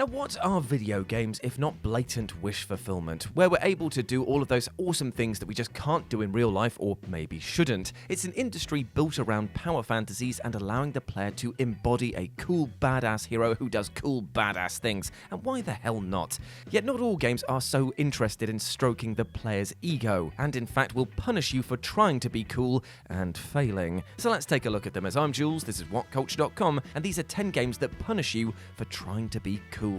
Now, what are video games if not blatant wish fulfillment, where we're able to do all of those awesome things that we just can't do in real life or maybe shouldn't? It's an industry built around power fantasies and allowing the player to embody a cool badass hero who does cool badass things, and why the hell not? Yet not all games are so interested in stroking the player's ego, and in fact will punish you for trying to be cool and failing. So let's take a look at them. As I'm Jules, this is WhatCulture.com, and these are 10 games that punish you for trying to be cool.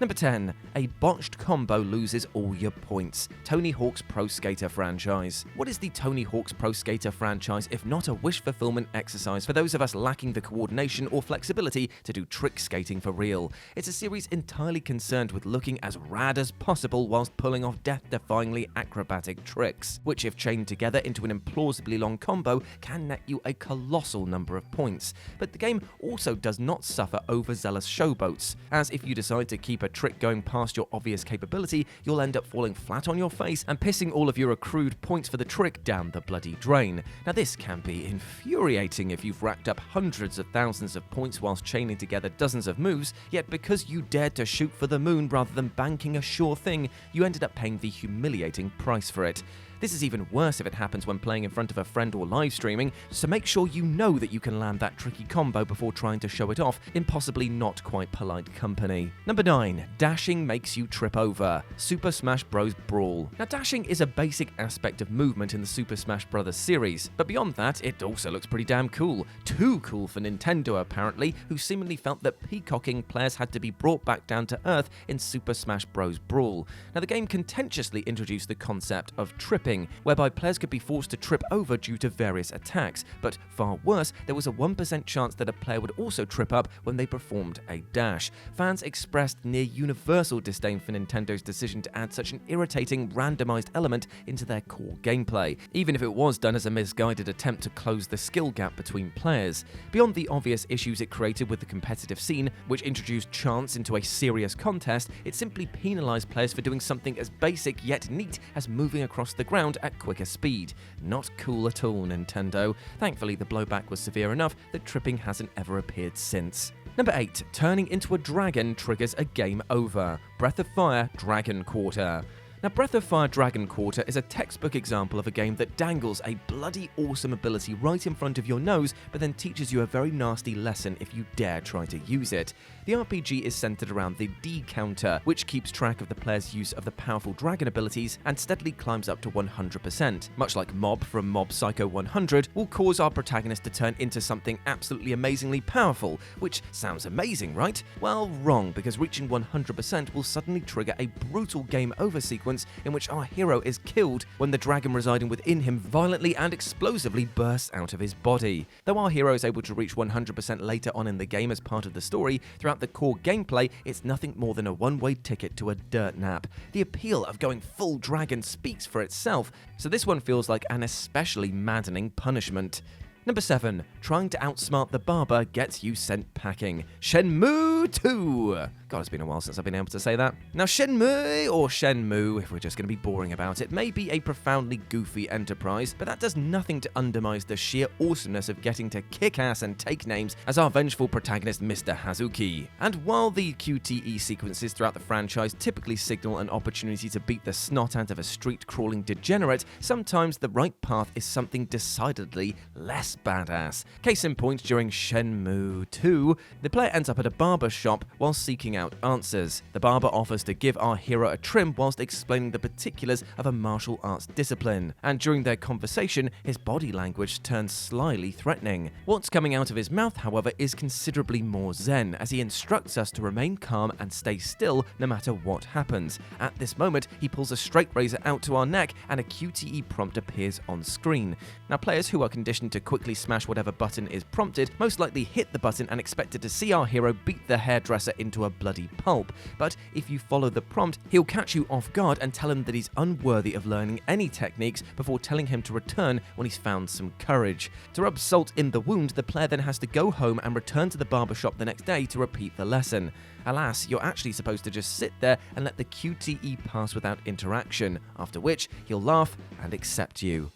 Number 10. A botched combo loses all your points. Tony Hawk's Pro Skater franchise. What is the Tony Hawk's Pro Skater franchise if not a wish fulfillment exercise for those of us lacking the coordination or flexibility to do trick skating for real? It's a series entirely concerned with looking as rad as possible whilst pulling off death-defyingly acrobatic tricks, which if chained together into an implausibly long combo can net you a colossal number of points. But the game also does not suffer overzealous showboats, as if you decide to keep a trick going past your obvious capability, you'll end up falling flat on your face and pissing all of your accrued points for the trick down the bloody drain. Now this can be infuriating if you've racked up hundreds of thousands of points whilst chaining together dozens of moves, yet because you dared to shoot for the moon rather than banking a sure thing, you ended up paying the humiliating price for it. This is even worse if it happens when playing in front of a friend or live streaming, so make sure you know that you can land that tricky combo before trying to show it off in possibly not quite polite company. Number 9. Dashing makes you trip over. Super Smash Bros Brawl. Now dashing is a basic aspect of movement in the Super Smash Bros series, but beyond that, it also looks pretty damn cool. Too cool for Nintendo apparently, who seemingly felt that peacocking players had to be brought back down to earth in Super Smash Bros Brawl. Now the game contentiously introduced the concept of tripping, whereby players could be forced to trip over due to various attacks, but far worse, there was a 1% chance that a player would also trip up when they performed a dash. Fans expressed near universal disdain for Nintendo's decision to add such an irritating, randomized element into their core gameplay, even if it was done as a misguided attempt to close the skill gap between players. Beyond the obvious issues it created with the competitive scene, which introduced chance into a serious contest, it simply penalized players for doing something as basic yet neat as moving across the ground at quicker speed. Not cool at all, Nintendo. Thankfully, the blowback was severe enough that tripping hasn't ever appeared since. Number 8. Turning into a dragon triggers a game over. Breath of Fire Dragon Quarter. Now, Breath of Fire Dragon Quarter is a textbook example of a game that dangles a bloody awesome ability right in front of your nose, but then teaches you a very nasty lesson if you dare try to use it. The RPG is centered around the D counter, which keeps track of the player's use of the powerful dragon abilities and steadily climbs up to 100%. Much like Mob from Mob Psycho 100, will cause our protagonist to turn into something absolutely amazingly powerful, which sounds amazing, right? Well, wrong, because reaching 100% will suddenly trigger a brutal game over sequence in which our hero is killed when the dragon residing within him violently and explosively bursts out of his body. Though our hero is able to reach 100% later on in the game as part of the story, throughout the core gameplay, it's nothing more than a one-way ticket to a dirt nap. The appeal of going full dragon speaks for itself, so this one feels like an especially maddening punishment. Number 7. Trying to outsmart the barber gets you sent packing. Shenmue 2! God, it's been a while since I've been able to say that. Now, Shenmue, or Shenmue, if we're just going to be boring about it, may be a profoundly goofy enterprise, but that does nothing to undermine the sheer awesomeness of getting to kick ass and take names as our vengeful protagonist, Mr. Hazuki. And while the QTE sequences throughout the franchise typically signal an opportunity to beat the snot out of a street-crawling degenerate, sometimes the right path is something decidedly less badass. Case in point, during Shenmue 2, the player ends up at a barber shop while seeking out answers. The barber offers to give our hero a trim whilst explaining the particulars of a martial arts discipline, and during their conversation, his body language turns slyly threatening. What's coming out of his mouth, however, is considerably more zen, as he instructs us to remain calm and stay still no matter what happens. At this moment, he pulls a straight razor out to our neck and a QTE prompt appears on screen. Now, players who are conditioned to quickly smash whatever button is prompted most likely hit the button and expected to see our hero beat the hairdresser into a bloody pulp. But if you follow the prompt, he'll catch you off guard and tell him that he's unworthy of learning any techniques before telling him to return when he's found some courage. To rub salt in the wound, the player then has to go home and return to the barbershop the next day to repeat the lesson. Alas, you're actually supposed to just sit there and let the QTE pass without interaction, after which he'll laugh and accept you.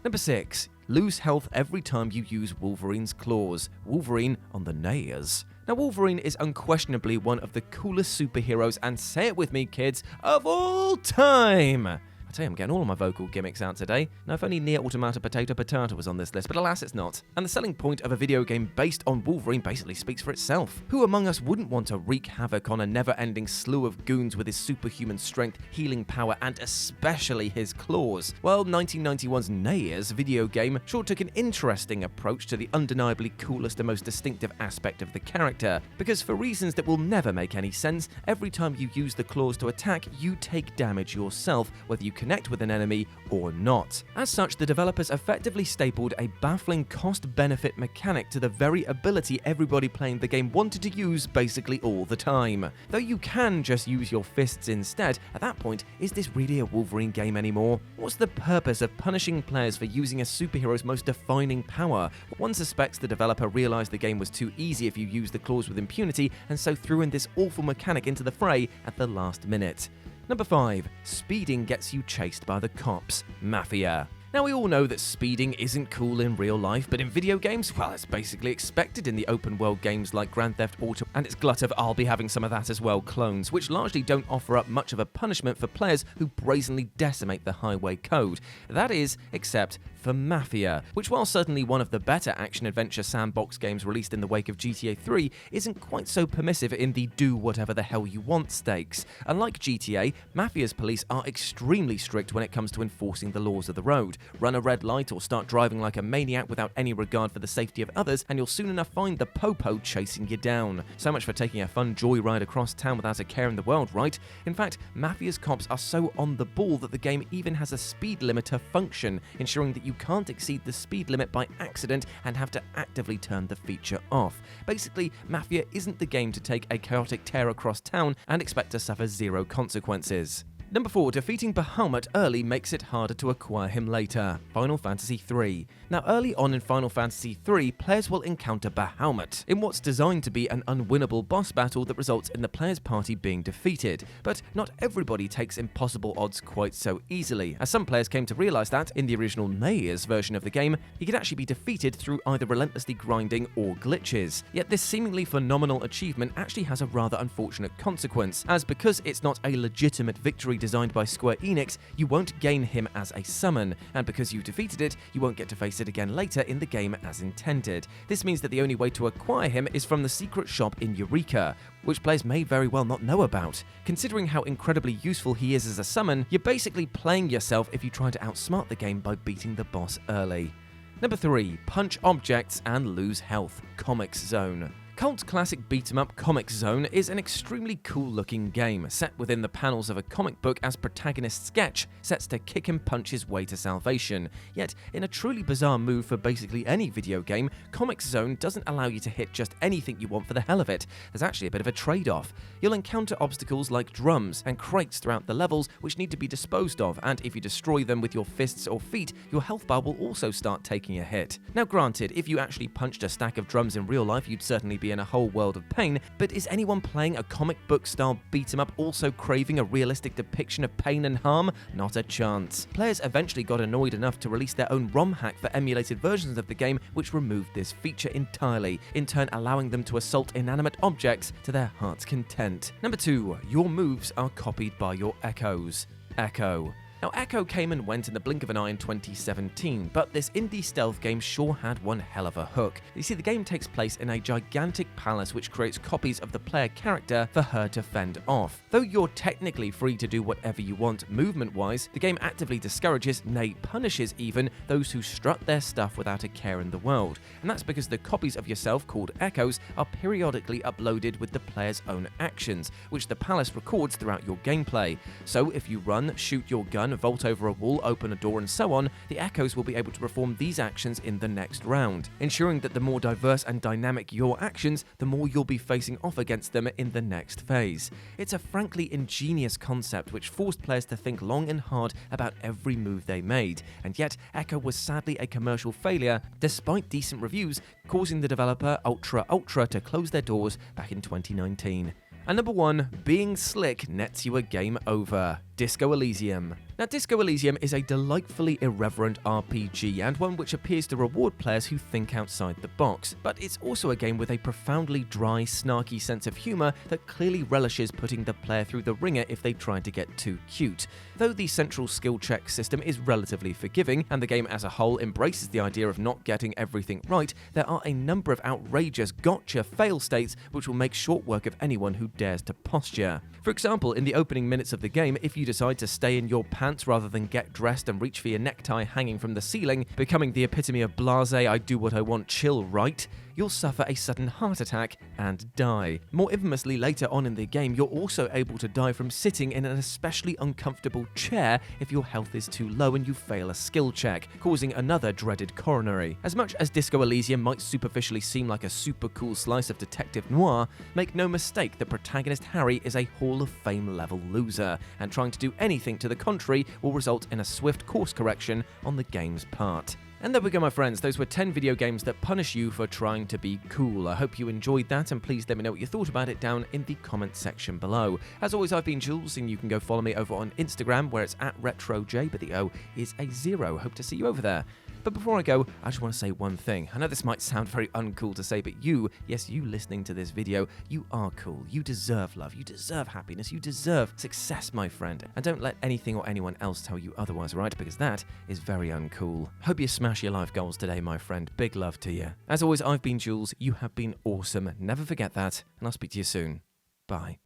Number 6. Lose health every time you use Wolverine's claws. Wolverine on the nares. Now, Wolverine is unquestionably one of the coolest superheroes, and say it with me, kids, of all time! I tell you, I'm getting all of my vocal gimmicks out today. Now, if only Nier Automata Potato Potato was on this list, but alas, it's not. And the selling point of a video game based on Wolverine basically speaks for itself. Who among us wouldn't want to wreak havoc on a never-ending slew of goons with his superhuman strength, healing power, and especially his claws? Well, 1991's Nier's video game sure took an interesting approach to the undeniably coolest and most distinctive aspect of the character, because for reasons that will never make any sense, every time you use the claws to attack, you take damage yourself, whether you connect with an enemy or not. As such, the developers effectively stapled a baffling cost-benefit mechanic to the very ability everybody playing the game wanted to use basically all the time. Though you can just use your fists instead, at that point, is this really a Wolverine game anymore? What's the purpose of punishing players for using a superhero's most defining power? One suspects the developer realized the game was too easy if you use the claws with impunity, and so threw in this awful mechanic into the fray at the last minute. Number 5. Speeding gets you chased by the cops. Mafia. Now, we all know that speeding isn't cool in real life, but in video games, well, it's basically expected in the open-world games like Grand Theft Auto and its glut of "I'll be having some of that as well" clones, which largely don't offer up much of a punishment for players who brazenly decimate the highway code. That is, except for Mafia, which, while certainly one of the better action-adventure sandbox games released in the wake of GTA 3, isn't quite so permissive in the do whatever the hell you want stakes. Unlike GTA, Mafia's police are extremely strict when it comes to enforcing the laws of the road. Run a red light or start driving like a maniac without any regard for the safety of others, and you'll soon enough find the popo chasing you down. So much for taking a fun joyride across town without a care in the world, right? In fact, Mafia's cops are so on the ball that the game even has a speed limiter function, ensuring that you can't exceed the speed limit by accident and have to actively turn the feature off. Basically, Mafia isn't the game to take a chaotic tear across town and expect to suffer zero consequences. Number 4. Defeating Bahamut early makes it harder to acquire him later. Final Fantasy III. Now, early on in Final Fantasy III, players will encounter Bahamut in what's designed to be an unwinnable boss battle that results in the player's party being defeated. But not everybody takes impossible odds quite so easily, as some players came to realize that, in the original Nier's version of the game, he could actually be defeated through either relentlessly grinding or glitches. Yet this seemingly phenomenal achievement actually has a rather unfortunate consequence, as because it's not a legitimate victory designed by Square Enix, you won't gain him as a summon, and because you defeated it, you won't get to face it again later in the game as intended. This means that the only way to acquire him is from the secret shop in Eureka, which players may very well not know about. Considering how incredibly useful he is as a summon, you're basically playing yourself if you try to outsmart the game by beating the boss early. Number 3. Punch objects and lose health. Comics Zone. Cult classic beat-em-up Comic Zone is an extremely cool-looking game, set within the panels of a comic book as protagonist Sketch sets to kick and punch his way to salvation. Yet, in a truly bizarre move for basically any video game, Comic Zone doesn't allow you to hit just anything you want for the hell of it. There's actually a bit of a trade-off. You'll encounter obstacles like drums and crates throughout the levels which need to be disposed of, and if you destroy them with your fists or feet, your health bar will also start taking a hit. Now granted, if you actually punched a stack of drums in real life, you'd certainly be in a whole world of pain, but is anyone playing a comic book style beat 'em up also craving a realistic depiction of pain and harm? Not a chance. Players eventually got annoyed enough to release their own ROM hack for emulated versions of the game, which removed this feature entirely, in turn allowing them to assault inanimate objects to their heart's content. Number 2. Your moves are copied by your echoes. Echo. Now, Echo came and went in the blink of an eye in 2017, but this indie stealth game sure had one hell of a hook. You see, the game takes place in a gigantic palace which creates copies of the player character for her to fend off. Though you're technically free to do whatever you want movement-wise, the game actively discourages, nay punishes even, those who strut their stuff without a care in the world. And that's because the copies of yourself, called Echoes, are periodically uploaded with the player's own actions, which the palace records throughout your gameplay. So if you run, shoot your gun, vault over a wall, open a door, and so on, the Echoes will be able to perform these actions in the next round, ensuring that the more diverse and dynamic your actions, the more you'll be facing off against them in the next phase. It's a frankly ingenious concept which forced players to think long and hard about every move they made, and yet Echo was sadly a commercial failure despite decent reviews, causing the developer Ultra to close their doors back in 2019. And number 1, being slick nets you a game over. Disco Elysium. Now, Disco Elysium is a delightfully irreverent RPG and one which appears to reward players who think outside the box, but it's also a game with a profoundly dry, snarky sense of humour that clearly relishes putting the player through the ringer if they try to get too cute. Though the central skill check system is relatively forgiving and the game as a whole embraces the idea of not getting everything right, there are a number of outrageous gotcha fail states which will make short work of anyone who dares to posture. For example, in the opening minutes of the game, if you decide to stay in your pants rather than get dressed and reach for your necktie hanging from the ceiling, becoming the epitome of blasé, I do what I want, chill right, you'll suffer a sudden heart attack and die. More infamously, later on in the game, you're also able to die from sitting in an especially uncomfortable chair if your health is too low and you fail a skill check, causing another dreaded coronary. As much as Disco Elysium might superficially seem like a super cool slice of detective noir, make no mistake that protagonist Harry is a Hall of Fame level loser, and trying to do anything to the contrary will result in a swift course correction on the game's part. And there we go, my friends. Those were 10 video games that punish you for trying to be cool. I hope you enjoyed that, and please let me know what you thought about it down in the comments section below. As always, I've been Jules, and you can go follow me over on Instagram, where it's @RetroJ, but the O is a 0. Hope to see you over there. But before I go, I just want to say one thing. I know this might sound very uncool to say, but you, yes, you listening to this video, you are cool. You deserve love. You deserve happiness. You deserve success, my friend. And don't let anything or anyone else tell you otherwise, right? Because that is very uncool. Hope you smash your life goals today, my friend. Big love to you. As always, I've been Jules. You have been awesome. Never forget that. And I'll speak to you soon. Bye.